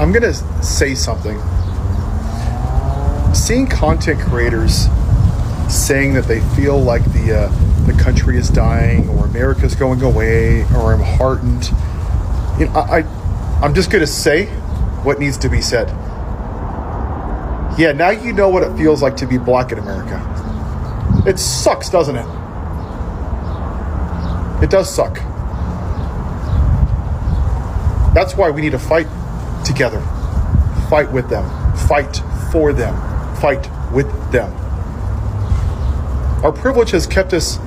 I'm going to say something. Seeing content creators saying that they feel like the country is dying or America's going away or I'm heartened, I'm just going to say what needs to be said. Yeah, now you know what it feels like to be black in America. It sucks, doesn't it? It does suck. That's why we need to fight together. Fight with them. Fight for them. Fight with them. Our privilege has kept us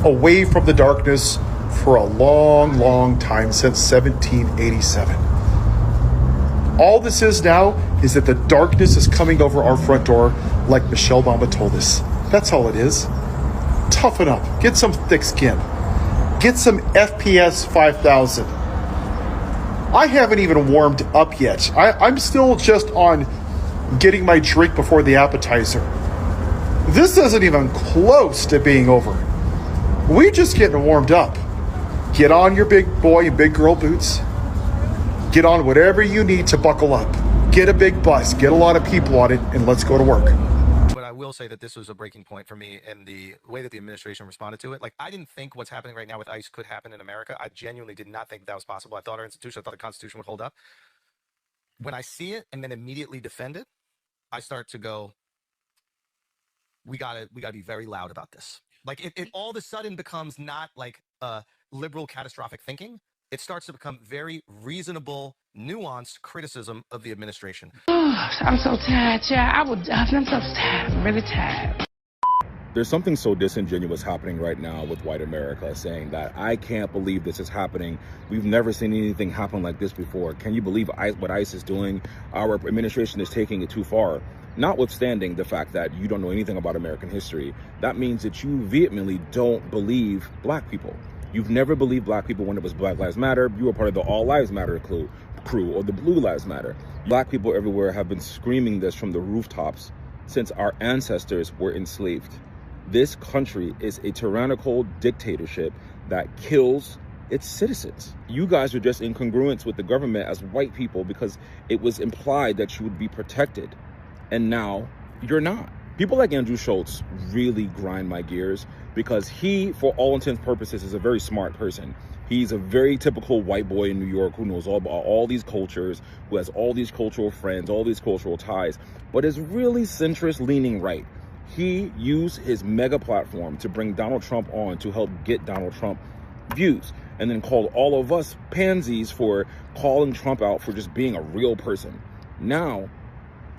away from the darkness for a long, long time, since 1787. All this is now is that the darkness is coming over our front door, like Michelle Obama told us. That's all it is. Toughen up. Get some thick skin. Get some FPS 5000. I haven't even warmed up yet. I'm still just on getting my drink before the appetizer. This isn't even close to being over. We're just getting warmed up. Get on your big boy and big girl boots. Get on whatever you need to buckle up. Get a big bus, get a lot of people on it, and let's go to work. But I will say that this was a breaking point for me in the way that the administration responded to it. Like, I didn't think what's happening right now with ICE could happen in America. I genuinely did not think that was possible. I thought our institution, I thought the Constitution would hold up. When I see it and then immediately defend it, I start to go, we gotta be very loud about this. Like, it all of a sudden becomes not like liberal catastrophic thinking. It starts to become very reasonable, nuanced criticism of the administration. I'm so tired, child. I'm so tired. I'm really tired. There's something so disingenuous happening right now with white America, saying that I can't believe this is happening. We've never seen anything happen like this before. Can you believe what ICE is doing? Our administration is taking it too far. Notwithstanding the fact that you don't know anything about American history, that means that you vehemently don't believe black people. You've never believed black people when it was Black Lives Matter. You were part of the All Lives Matter crew or the Blue Lives Matter. Black people everywhere have been screaming this from the rooftops since our ancestors were enslaved. This country is a tyrannical dictatorship that kills its citizens. You guys are just in congruence with the government as white people because it was implied that you would be protected. And now you're not. People like Andrew Schultz really grind my gears because he, for all intents and purposes, is a very smart person. He's a very typical white boy in New York who knows all about all these cultures, who has all these cultural friends, all these cultural ties, but is really centrist leaning right. He used his mega platform to bring Donald Trump on to help get Donald Trump views, and then called all of us pansies for calling Trump out for just being a real person. Now,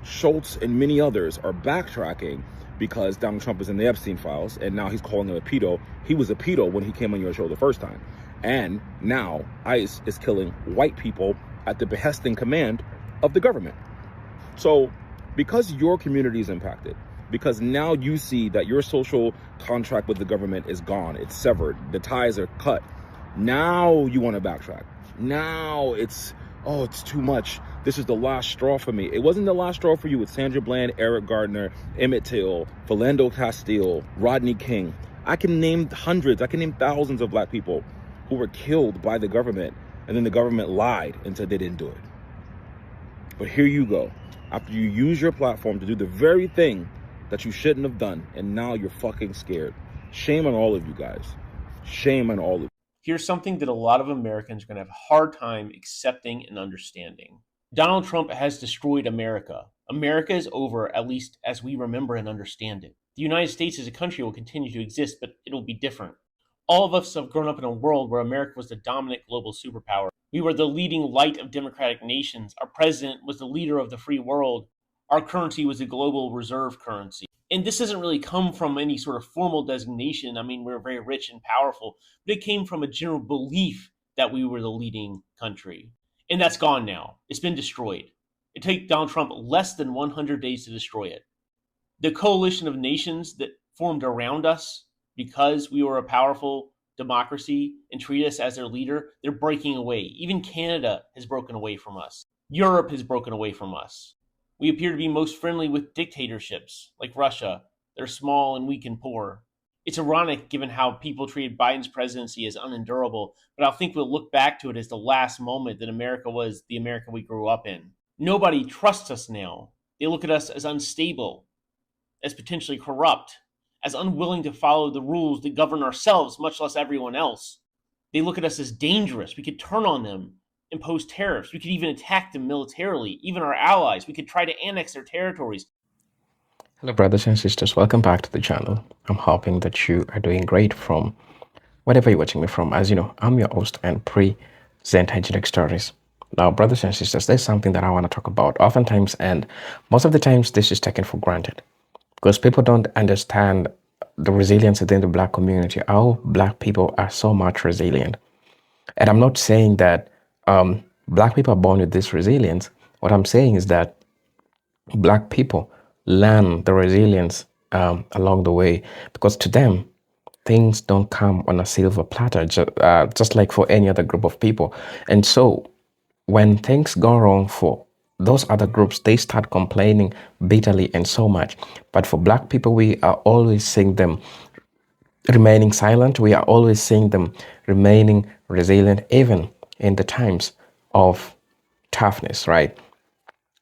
Schultz and many others are backtracking because Donald Trump is in the Epstein files, and now he's calling him a pedo. He was a pedo when he came on your show the first time. And now ICE is killing white people at the behest and command of the government. So because your community is impacted, because now you see that your social contract with the government is gone, it's severed, the ties are cut, now you want to backtrack. Now it's too much. This is the last straw for me. It wasn't the last straw for you with Sandra Bland, Eric Gardner, Emmett Till, Philando Castile, Rodney King. I can name hundreds, I can name thousands of black people who were killed by the government, and then the government lied and said they didn't do it. But here you go. After you use your platform to do the very thing that you shouldn't have done, and now you're fucking scared. Shame on all of you guys. Shame on all of you. Here's something that a lot of Americans are going to have a hard time accepting and understanding. Donald Trump has destroyed America. America is over, at least as we remember and understand it. The United States as a country will continue to exist, but it'll be different. All of us have grown up in a world where America was the dominant global superpower. We were the leading light of democratic nations. Our president was the leader of the free world. Our currency was a global reserve currency. And this doesn't really come from any sort of formal designation. I mean, we're very rich and powerful, but it came from a general belief that we were the leading country. And that's gone now. It's been destroyed. It took Donald Trump less than 100 days to destroy it. The coalition of nations that formed around us because we were a powerful democracy and treated us as their leader, they're breaking away. Even Canada has broken away from us. Europe has broken away from us. We appear to be most friendly with dictatorships like Russia. They're small and weak and poor. It's ironic given how people treated Biden's presidency as unendurable, but I think we'll look back to it as the last moment that America was the America we grew up in. Nobody trusts us now. They look at us as unstable, as potentially corrupt, as unwilling to follow the rules that govern ourselves, much less everyone else. They look at us as dangerous. We could turn on them, impose tariffs. We could even attack them militarily, even our allies. We could try to annex their territories. Hello, brothers and sisters. Welcome back to the channel. I'm hoping that you are doing great from wherever you're watching me from. As you know, I'm your host and present hygienic stories. Now, brothers and sisters, there's something that I want to talk about oftentimes, and most of the times this is taken for granted because people don't understand the resilience within the Black community, how Black people are so much resilient. And I'm not saying that Black people are born with this resilience. What I'm saying is that Black people learn the resilience along the way, because to them, things don't come on a silver platter, just like for any other group of people. And so when things go wrong for those other groups, they start complaining bitterly and so much. But for Black people, we are always seeing them remaining silent. We are always seeing them remaining resilient, even in the times of toughness, right?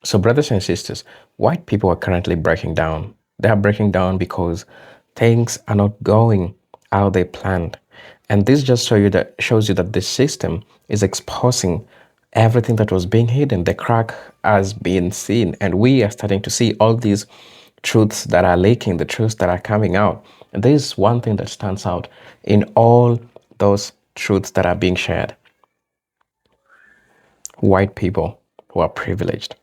So, brothers and sisters, white people are currently breaking down. They are breaking down because things are not going how they planned. And this just shows you that the system is exposing everything that was being hidden. The crack has been seen, and we are starting to see all these truths that are leaking, the truths that are coming out. And there is one thing that stands out in all those truths that are being shared: white people who are privileged.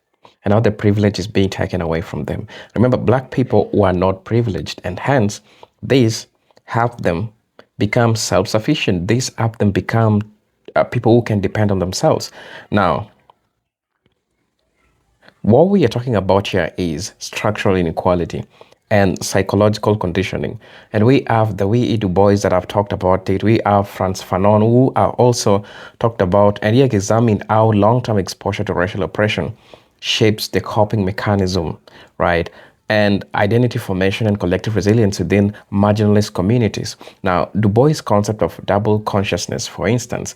And now the privilege is being taken away from them. Remember, Black people who are not privileged, and hence these help them become self-sufficient. These help them become people who can depend on themselves. Now, what we are talking about here is structural inequality and psychological conditioning. And we have the W.E. Du Bois that I've talked about it. We have Frantz Fanon, who are also talked about, and he examined how long-term exposure to racial oppression shapes the coping mechanism, right? And identity formation and collective resilience within marginalized communities. Now, Du Bois' concept of double consciousness, for instance,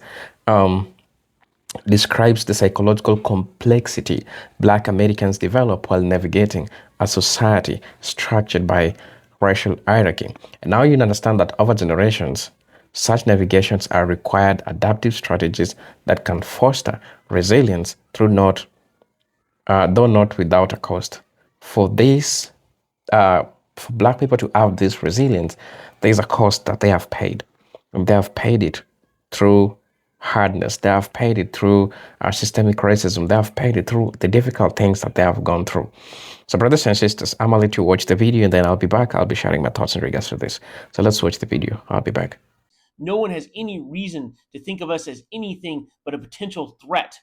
describes the psychological complexity Black Americans develop while navigating a society structured by racial hierarchy. And now you understand that over generations, such navigations are required adaptive strategies that can foster resilience through though not without a cost. For this, for Black people to have this resilience, there is a cost that they have paid. And they have paid it through hardness. They have paid it through systemic racism. They have paid it through the difficult things that they have gone through. So, brothers and sisters, I'm going to let you watch the video, and then I'll be back. I'll be sharing my thoughts in regards to this. So let's watch the video. I'll be back. No one has any reason to think of us as anything but a potential threat.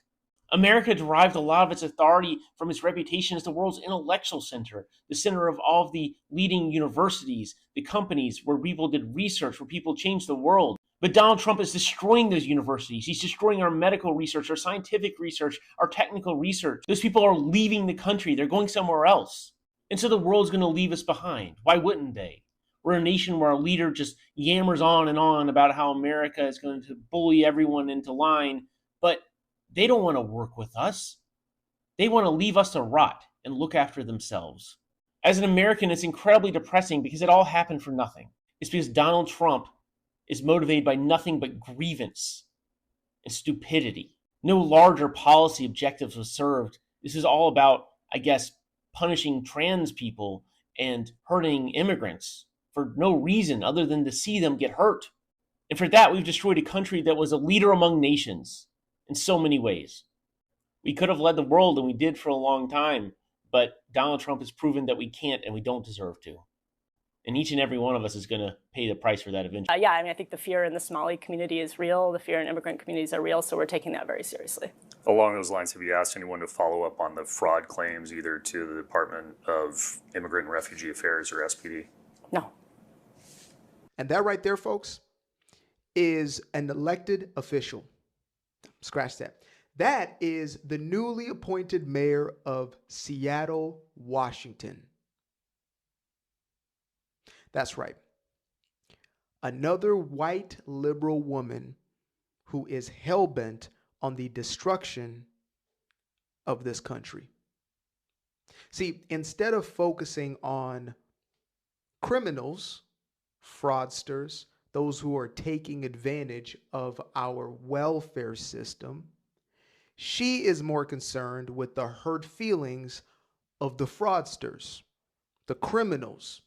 America derived a lot of its authority from its reputation as the world's intellectual center, the center of all of the leading universities, the companies where people did research, where people changed the world. But Donald Trump is destroying those universities. He's destroying our medical research, our scientific research, our technical research. Those people are leaving the country. They're going somewhere else. And so the world's going to leave us behind. Why wouldn't they? We're a nation where our leader just yammers on and on about how America is going to bully everyone into line, but they don't want to work with us. They want to leave us to rot and look after themselves. As an American, it's incredibly depressing because it all happened for nothing. It's because Donald Trump is motivated by nothing but grievance and stupidity. No larger policy objectives was served. This is all about, I guess, punishing trans people and hurting immigrants for no reason other than to see them get hurt. And for that, we've destroyed a country that was a leader among nations in so many ways. We could have led the world, and we did for a long time, but Donald Trump has proven that we can't, and we don't deserve to. And each and every one of us is going to pay the price for that eventually. Yeah, I mean, I think the fear in the Somali community is real. The fear in immigrant communities are real, so we're taking that very seriously. Along those lines, have you asked anyone to follow up on the fraud claims, either to the Department of Immigrant and Refugee Affairs or SPD? No. And that right there, folks, is an elected official. Scratch that. That is the newly appointed mayor of Seattle, Washington. That's right. Another white liberal woman who is hell-bent on the destruction of this country. See, instead of focusing on criminals, fraudsters, those who are taking advantage of our welfare system, she is more concerned with the hurt feelings of the fraudsters, the criminals,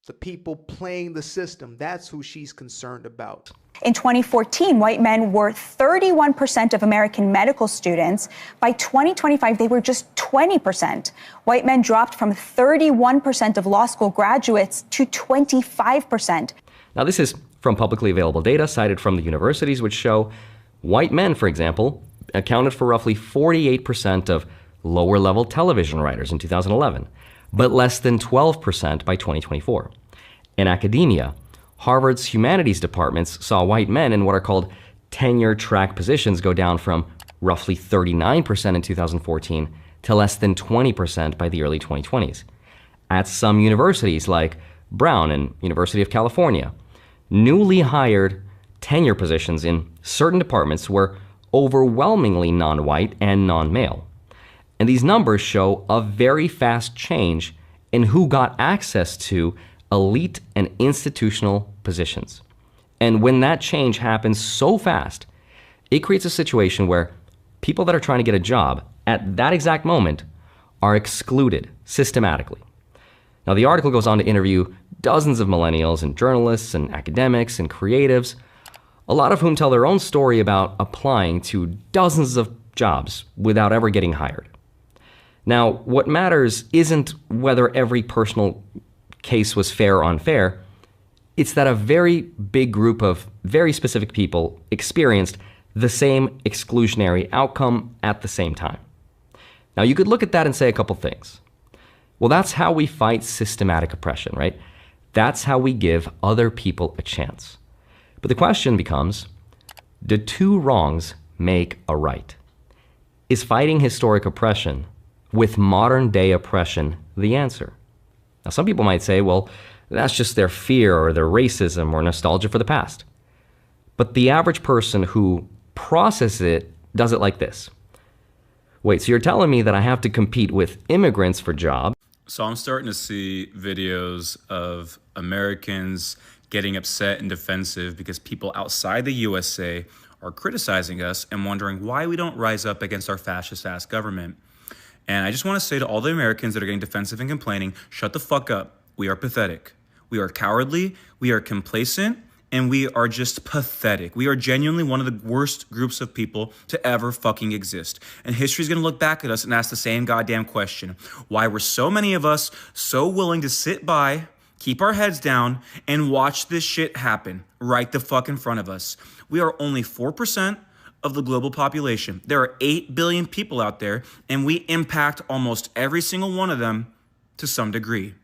the people playing the system. That's who she's concerned about. In 2014, white men were 31% of American medical students. By 2025, they were just 20%. White men dropped from 31% of law school graduates to 25%. Now, this is from publicly available data cited from the universities, which show white men, for example, accounted for roughly 48% of lower-level television writers in 2011, but less than 12% by 2024. In academia, Harvard's humanities departments saw white men in what are called tenure-track positions go down from roughly 39% in 2014 to less than 20% by the early 2020s. At some universities like Brown and University of California, newly hired tenure positions in certain departments were overwhelmingly non-white and non-male. And these numbers show a very fast change in who got access to elite and institutional positions. And when that change happens so fast, it creates a situation where people that are trying to get a job at that exact moment are excluded systematically. Now, the article goes on to interview dozens of millennials and journalists and academics and creatives, a lot of whom tell their own story about applying to dozens of jobs without ever getting hired. Now, what matters isn't whether every personal case was fair or unfair. It's that a very big group of very specific people experienced the same exclusionary outcome at the same time. Now, you could look at that and say a couple things. Well, that's how we fight systematic oppression, right? That's how we give other people a chance. But the question becomes, do two wrongs make a right? Is fighting historic oppression with modern day oppression the answer? Now, some people might say, well, that's just their fear or their racism or nostalgia for the past. But the average person who processes it does it like this. Wait, so you're telling me that I have to compete with immigrants for jobs? So I'm starting to see videos of Americans getting upset and defensive because people outside the USA are criticizing us and wondering why we don't rise up against our fascist-ass government. And I just want to say to all the Americans that are getting defensive and complaining, shut the fuck up. We are pathetic. We are cowardly. We are complacent. And we are just pathetic. We are genuinely one of the worst groups of people to ever fucking exist. And history's going to look back at us and ask the same goddamn question. Why were so many of us so willing to sit by, keep our heads down, and watch this shit happen right the fuck in front of us? We are only 4% of the global population. There are 8 billion people out there, and we impact almost every single one of them to some degree.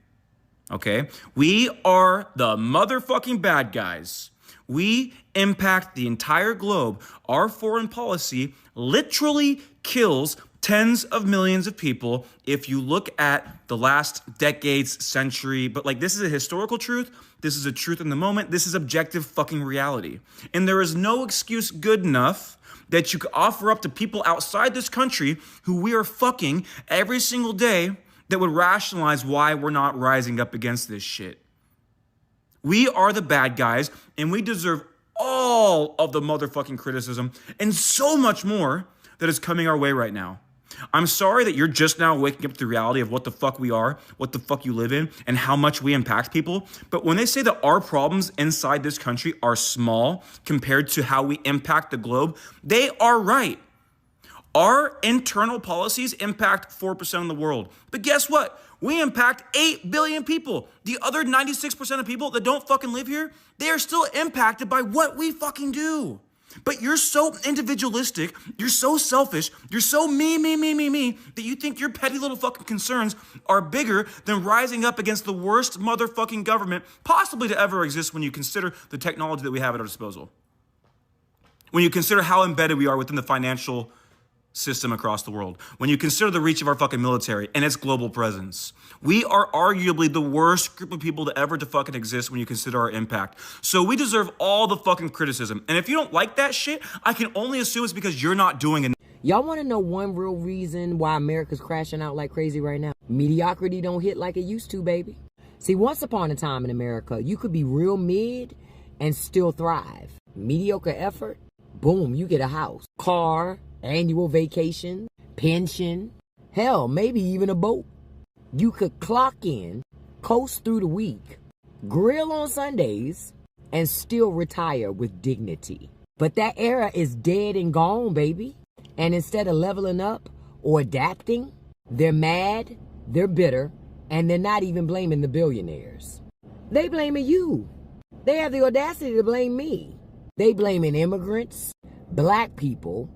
Okay? We are the motherfucking bad guys. We impact the entire globe. Our foreign policy literally kills tens of millions of people if you look at the last decades, century. But like, this is a historical truth. This is a truth in the moment. This is objective fucking reality. And there is no excuse good enough that you could offer up to people outside this country who we are fucking every single day that would rationalize why we're not rising up against this shit. We are the bad guys, and we deserve all of the motherfucking criticism and so much more that is coming our way right now. I'm sorry that you're just now waking up to the reality of what the fuck we are, what the fuck you live in, and how much we impact people. But when they say that our problems inside this country are small compared to how we impact the globe, they are right. Our internal policies impact 4% of the world. But guess what? We impact 8 billion people. The other 96% of people that don't fucking live here, they are still impacted by what we fucking do. But you're so individualistic, you're so selfish, you're so me, that you think your petty little fucking concerns are bigger than rising up against the worst motherfucking government possibly to ever exist when you consider the technology that we have at our disposal. When you consider how embedded we are within the financial system across the world. When you consider the reach of our fucking military and its global presence. We are arguably the worst group of people to ever to fucking exist when you consider our impact. So we deserve all the fucking criticism. And if you don't like that shit, I can only assume it's because you're not doing enough. Y'all want to know one real reason why America's crashing out like crazy right now? Mediocrity don't hit like it used to, baby. See, once upon a time in America, you could be real mid and still thrive. Mediocre effort, boom, you get a house, car, annual vacation, pension, hell, maybe even a boat. You could clock in, coast through the week, grill on Sundays, and still retire with dignity. But that era is dead and gone, baby. And instead of leveling up or adapting, they're mad, they're bitter, and they're not even blaming the billionaires. They blaming you. They have the audacity to blame me. They blaming immigrants, black people,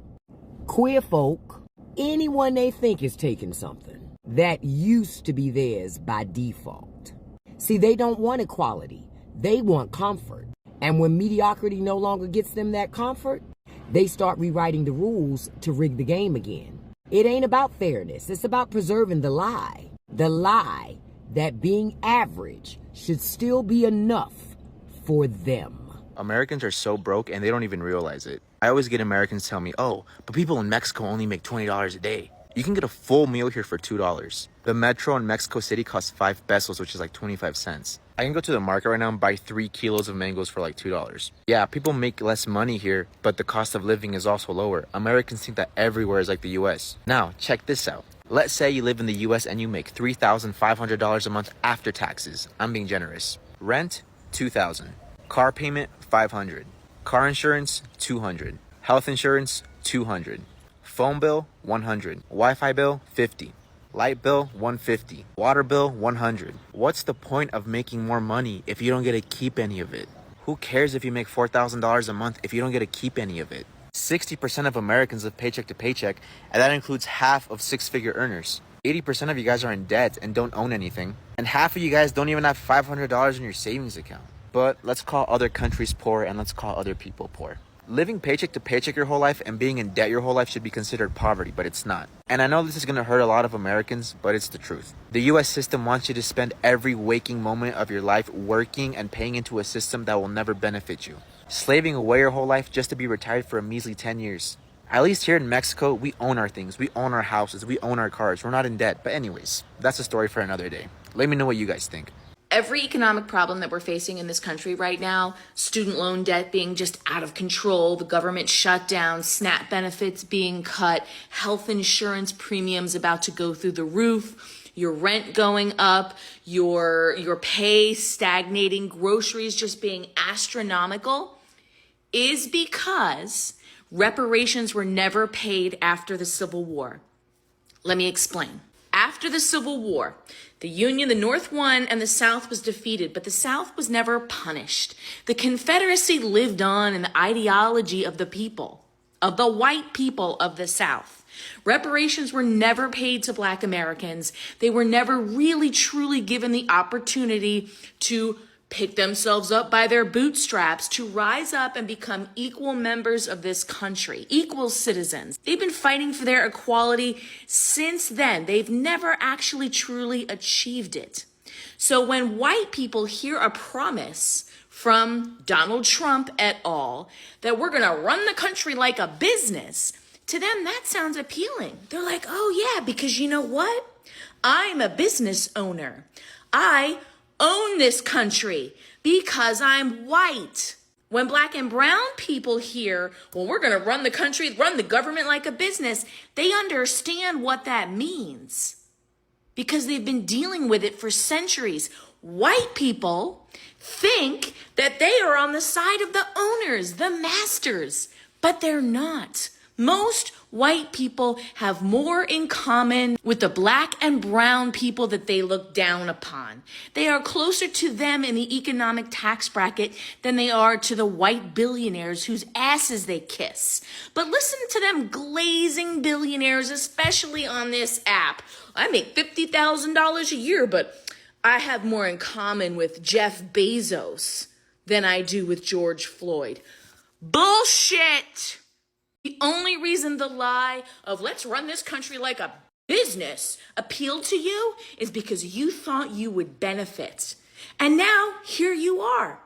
queer folk, anyone they think is taking something that used to be theirs by default. See, they don't want equality. They want comfort. And when mediocrity no longer gets them that comfort, they start rewriting the rules to rig the game again. It ain't about fairness. It's about preserving the lie. The lie that being average should still be enough for them. Americans are so broke and they don't even realize it. I always get Americans tell me, oh, but people in Mexico only make $20 a day. You can get a full meal here for $2. The metro in Mexico City costs 5 pesos, which is like 25 cents. I can go to the market right now and buy 3 kilos of mangoes for like $2. Yeah, people make less money here, but the cost of living is also lower. Americans think that everywhere is like the US. Now, check this out. Let's say you live in the US and you make $3,500 a month after taxes. I'm being generous. Rent, $2,000. Car payment, $500. Car insurance, $200. Health insurance, $200. Phone bill, $100. Wi-Fi bill, $50. Light bill, $150. Water bill, $100. What's the point of making more money if you don't get to keep any of it? Who cares if you make $4,000 a month if you don't get to keep any of it? 60% of Americans live paycheck to paycheck, and that includes half of six-figure earners. 80% of you guys are in debt and don't own anything, and half of you guys don't even have $500 in your savings account. But let's call other countries poor and let's call other people poor. Living paycheck to paycheck your whole life and being in debt your whole life should be considered poverty, but it's not. And I know this is going to hurt a lot of Americans, but it's the truth. The US system wants you to spend every waking moment of your life working and paying into a system that will never benefit you. Slaving away your whole life just to be retired for a measly 10 years. At least here in Mexico, we own our things. We own our houses. We own our cars. We're not in debt. But anyways, that's a story for another day. Let me know what you guys think. Every economic problem that we're facing in this country right now, student loan debt being just out of control, the government shutdown, SNAP benefits being cut, health insurance premiums about to go through the roof, your rent going up, your pay stagnating, groceries just being astronomical, is because reparations were never paid after the Civil War. Let me explain. After the Civil War, the Union, the North won and the South was defeated, but the South was never punished. The Confederacy lived on in the ideology of the people, of the white people of the South. Reparations were never paid to Black Americans. They were never really truly given the opportunity to pick themselves up by their bootstraps, to rise up and become equal members of this country, equal citizens. They've been fighting for their equality since then. They've never actually truly achieved it. So when white people hear a promise from Donald Trump et al. That we're going to run the country like a business, to them that sounds appealing. They're like, oh yeah, because you know what? I'm a business owner. I own this country because I'm white. When Black and brown people hear, well, we're going to run the country, run the government like a business, they understand what that means because they've been dealing with it for centuries. White people think that they are on the side of the owners, the masters, but they're not. Most white people have more in common with the Black and brown people that they look down upon. They are closer to them in the economic tax bracket than they are to the white billionaires whose asses they kiss. But listen to them glazing billionaires, especially on this app. I make $50,000 a year, but I have more in common with Jeff Bezos than I do with George Floyd. Bullshit! The only reason the lie of let's run this country like a business appealed to you is because you thought you would benefit. And now here you are.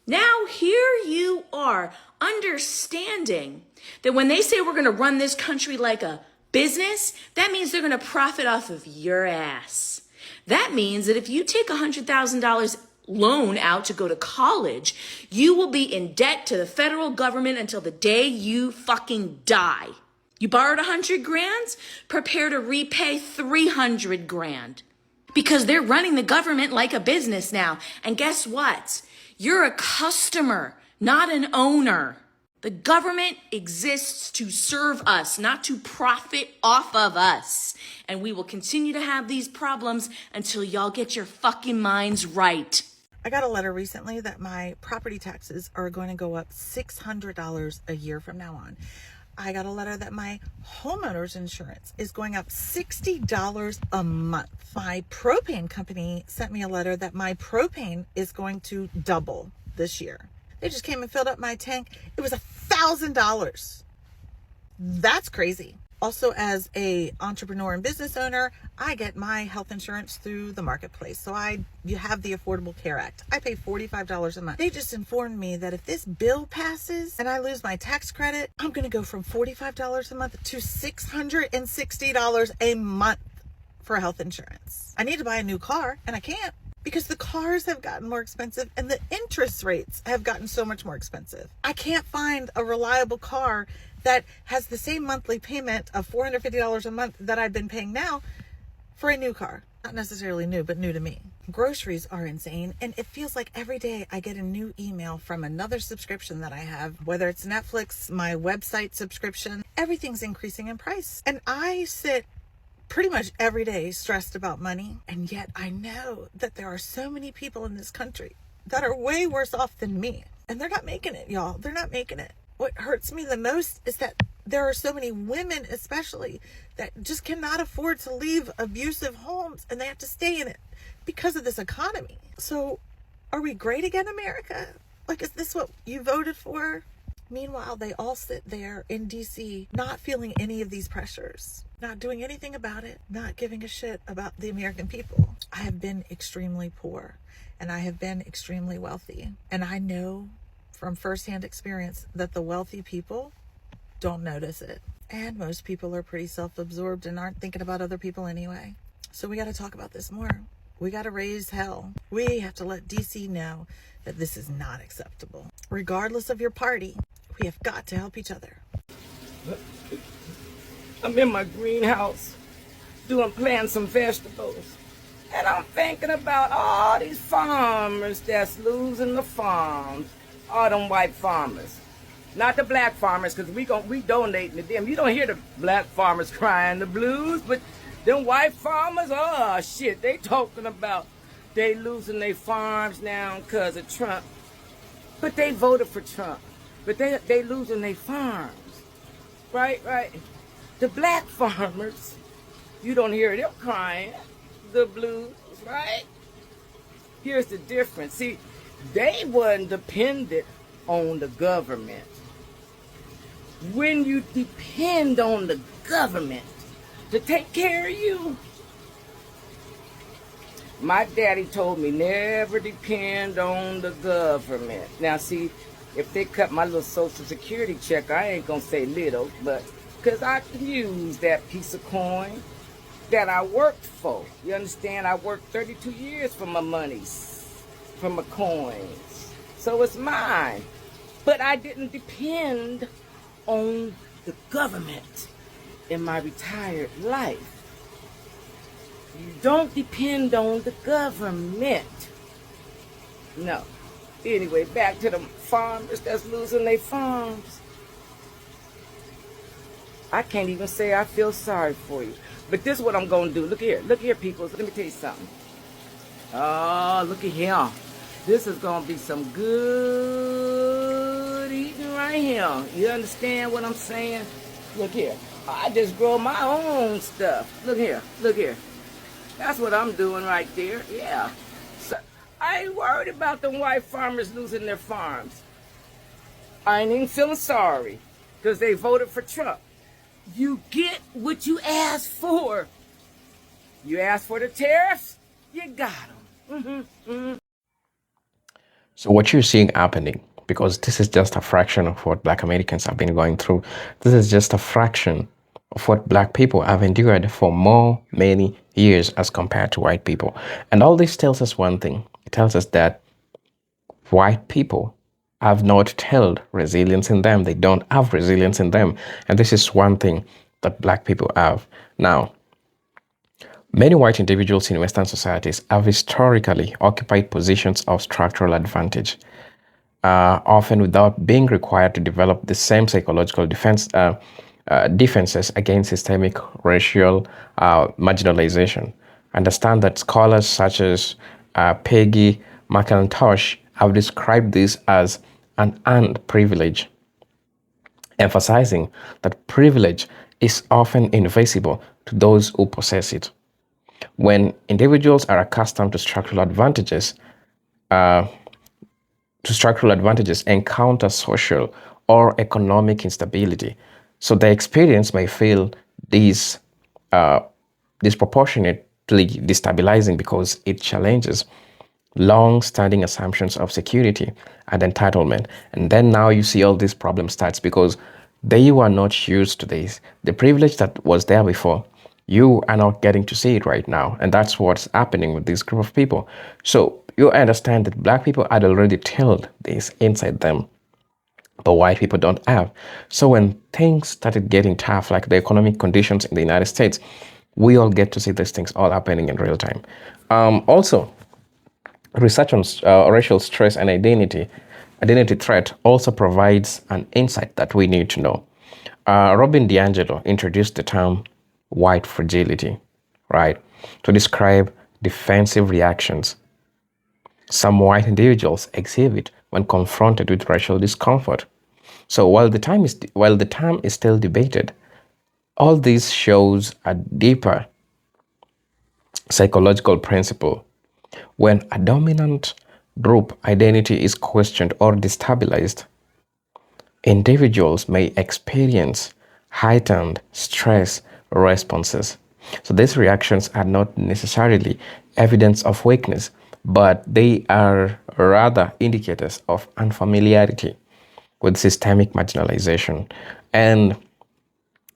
Now here you are understanding that when they say we're going to run this country like a business, that means they're going to profit off of your ass. That means that if you take $100,000 loan out to go to college, you will be in debt to the federal government until the day you fucking die. You borrowed 100 grand, prepare to repay 300 grand. Because they're running the government like a business now. And guess what? You're a customer, not an owner. The government exists to serve us, not to profit off of us. And we will continue to have these problems until y'all get your fucking minds right. I got a letter recently that my property taxes are going to go up $600 a year from now on. I got a letter that my homeowner's insurance is going up $60 a month. My propane company sent me a letter that my propane is going to double this year. They just came and filled up my tank. It was $1,000. That's crazy. Also, as a entrepreneur and business owner, I get my health insurance through the marketplace. So you have the Affordable Care Act. I pay $45 a month. They just informed me that if this bill passes and I lose my tax credit, I'm going to go from $45 a month to $660 a month for health insurance. I need to buy a new car and I can't because the cars have gotten more expensive and the interest rates have gotten so much more expensive. I can't find a reliable car that has the same monthly payment of $450 a month that I've been paying now for a new car. Not necessarily new, but new to me. Groceries are insane, and it feels like every day I get a new email from another subscription that I have, whether it's Netflix, my website subscription, everything's increasing in price. And I sit pretty much every day stressed about money, and yet I know that there are so many people in this country that are way worse off than me, and they're not making it, y'all. They're not making it. What hurts me the most is that there are so many women, especially, that just cannot afford to leave abusive homes and they have to stay in it because of this economy. So are we great again, America? Like, is this what you voted for? Meanwhile, they all sit there in DC, not feeling any of these pressures, not doing anything about it, not giving a shit about the American people. I have been extremely poor and I have been extremely wealthy. And I know from firsthand experience that the wealthy people don't notice it. And most people are pretty self-absorbed and aren't thinking about other people anyway. So we got to talk about this more. We got to raise hell. We have to let DC know that this is not acceptable. Regardless of your party, we have got to help each other. I'm in my greenhouse planting some vegetables. And I'm thinking about all these farmers that's losing the farms. All them white farmers. Not the black farmers, because we donating to them. You don't hear the black farmers crying the blues, but them white farmers, oh shit, they talking about they losing their farms now because of Trump. But they voted for Trump. But they losing their farms. Right. The black farmers, you don't hear them crying the blues, right? Here's the difference. See, they wasn't dependent on the government. When you depend on the government to take care of you, my daddy told me never depend on the government. Now see, if they cut my little Social Security check, I ain't gonna say little, but because I can use that piece of coin that I worked for. You understand? I worked 32 years for my monies. From my coins. So it's mine. But I didn't depend on the government in my retired life. You don't depend on the government. No. Anyway, back to the farmers that's losing their farms. I can't even say I feel sorry for you. But this is what I'm going to do. Look here, people. Let me tell you something. Oh, look at here. This is going to be some good eating right here. You understand what I'm saying? Look here. I just grow my own stuff. Look here. That's what I'm doing right there. Yeah. So, I ain't worried about them white farmers losing their farms. I ain't even feeling sorry because they voted for Trump. You get what you asked for. You asked for the tariffs, you got them. So what you're seeing happening, because this is just a fraction of what Black Americans have been going through, this is just a fraction of what Black people have endured for many years as compared to white people. And all this tells us one thing. It tells us that white people have not held resilience in them. They don't have resilience in them. And this is one thing that Black people have. Now, many white individuals in Western societies have historically occupied positions of structural advantage, often without being required to develop the same psychological defenses against systemic racial marginalization. Understand that scholars such as Peggy McIntosh have described this as an earned privilege, emphasizing that privilege is often invisible to those who possess it. When individuals are accustomed to structural advantages, encounter social or economic instability. So their experience may feel disproportionately destabilizing because it challenges long-standing assumptions of security and entitlement. And then now you see all these problems starts because they were not used to this. The privilege that was there before, you are not getting to see it right now. And that's what's happening with this group of people. So you understand that Black people had already tilled this inside them, but white people don't have. So when things started getting tough, like the economic conditions in the United States, we all get to see these things all happening in real time. Also, research on racial stress and identity threat also provides an insight that we need to know. Robin DiAngelo introduced the term white fragility, right, to describe defensive reactions some white individuals exhibit when confronted with racial discomfort. So while the term is still debated, all this shows a deeper psychological principle. When a dominant group identity is questioned or destabilized, individuals may experience heightened stress responses. So these reactions are not necessarily evidence of weakness, but they are rather indicators of unfamiliarity with systemic marginalization. And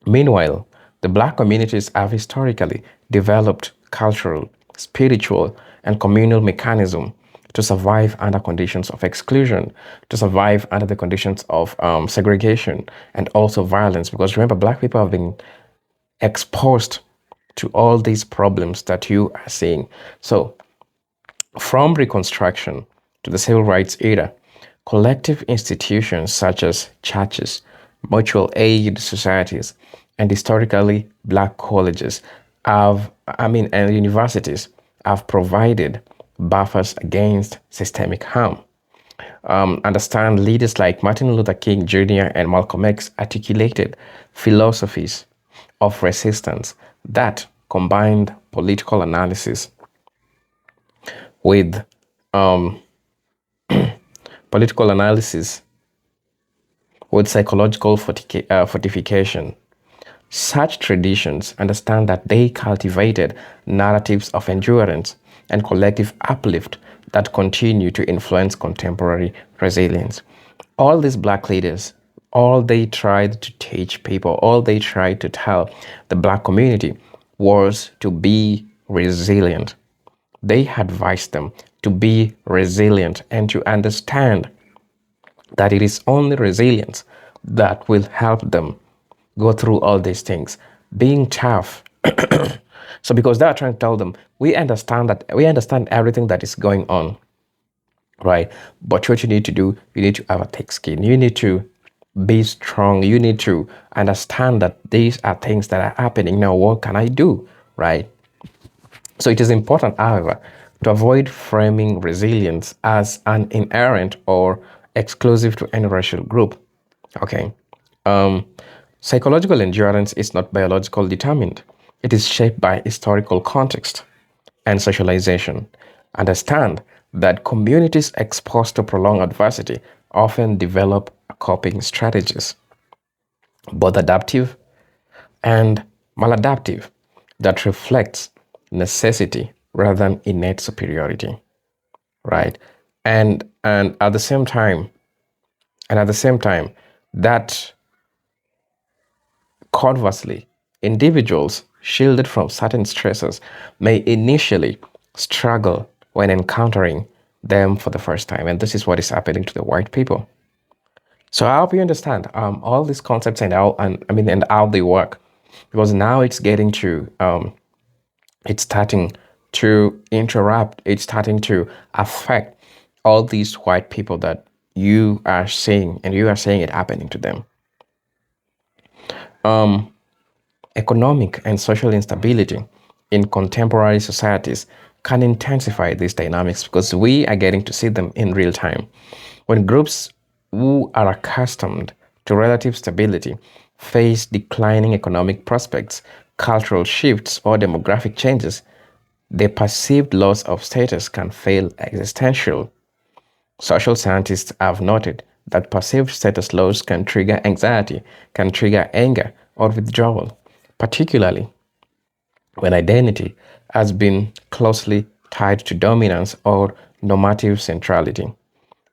meanwhile, the Black communities have historically developed cultural, spiritual, and communal mechanisms to survive under conditions of exclusion, to survive under the conditions of segregation and also violence. Because remember, Black people have been exposed to all these problems that you are seeing. So from Reconstruction to the Civil Rights era, collective institutions such as churches, mutual aid societies, and historically Black colleges and universities have provided buffers against systemic harm. Understand leaders like Martin Luther King Jr. and Malcolm X articulated philosophies of resistance that combined political analysis with psychological fortification. Such traditions understand that they cultivated narratives of endurance and collective uplift that continue to influence contemporary resilience. All these Black leaders, all they tried to teach people, all they tried to tell the Black community was to be resilient. They advised them to be resilient and to understand that it is only resilience that will help them go through all these things. Being tough. So because they are trying to tell them, we understand everything that is going on, right? But what you need to do, you need to have a thick skin. You need to be strong. You need to understand that these are things that are happening. Now, what can I do, right? So it is important, however, to avoid framing resilience as an inherent or exclusive to any racial group. Okay. Psychological endurance is not biological determined. It is shaped by historical context and socialization. Understand that communities exposed to prolonged adversity often develop coping strategies, both adaptive and maladaptive, that reflects necessity rather than innate superiority, right? And at the same time, that conversely, individuals shielded from certain stresses may initially struggle when encountering them for the first time. And this is what is happening to the white people. So I hope you understand all these concepts and how they work, because now it's getting to it's starting to interrupt, it's starting to affect all these white people that you are seeing, and you are seeing it happening to them. Economic and social instability in contemporary societies can intensify these dynamics because we are getting to see them in real time. When groups who are accustomed to relative stability face declining economic prospects, cultural shifts, or demographic changes, the perceived loss of status can feel existential. Social scientists have noted that perceived status loss can trigger anxiety, can trigger anger or withdrawal, particularly when identity has been closely tied to dominance or normative centrality.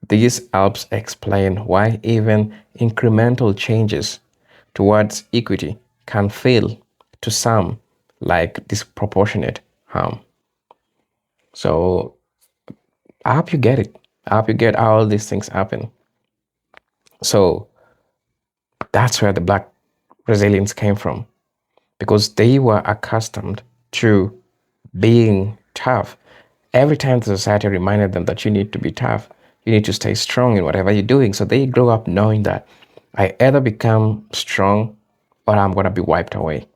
This helps explain why even incremental changes towards equity can feel to some like disproportionate harm. So I hope you get it. I hope you get how all these things happen. So that's where the Black resilience came from, because they were accustomed to being tough. Every time the society reminded them that you need to be tough, you need to stay strong in whatever you're doing. So they grow up knowing that I either become strong or I'm going to be wiped away.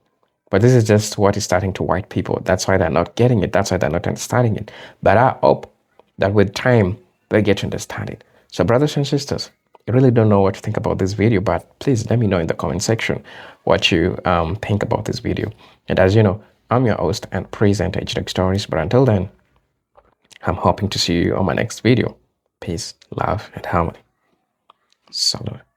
But this is just what is starting to white people. That's why they're not getting it. That's why they're not understanding it. But I hope that with time, they get to understand it. So brothers and sisters, I really don't know what to think about this video, but please let me know in the comment section what you think about this video. And as you know, I'm your host and presenter, HDX Stories. But until then, I'm hoping to see you on my next video. Peace, love, and harmony. Salute.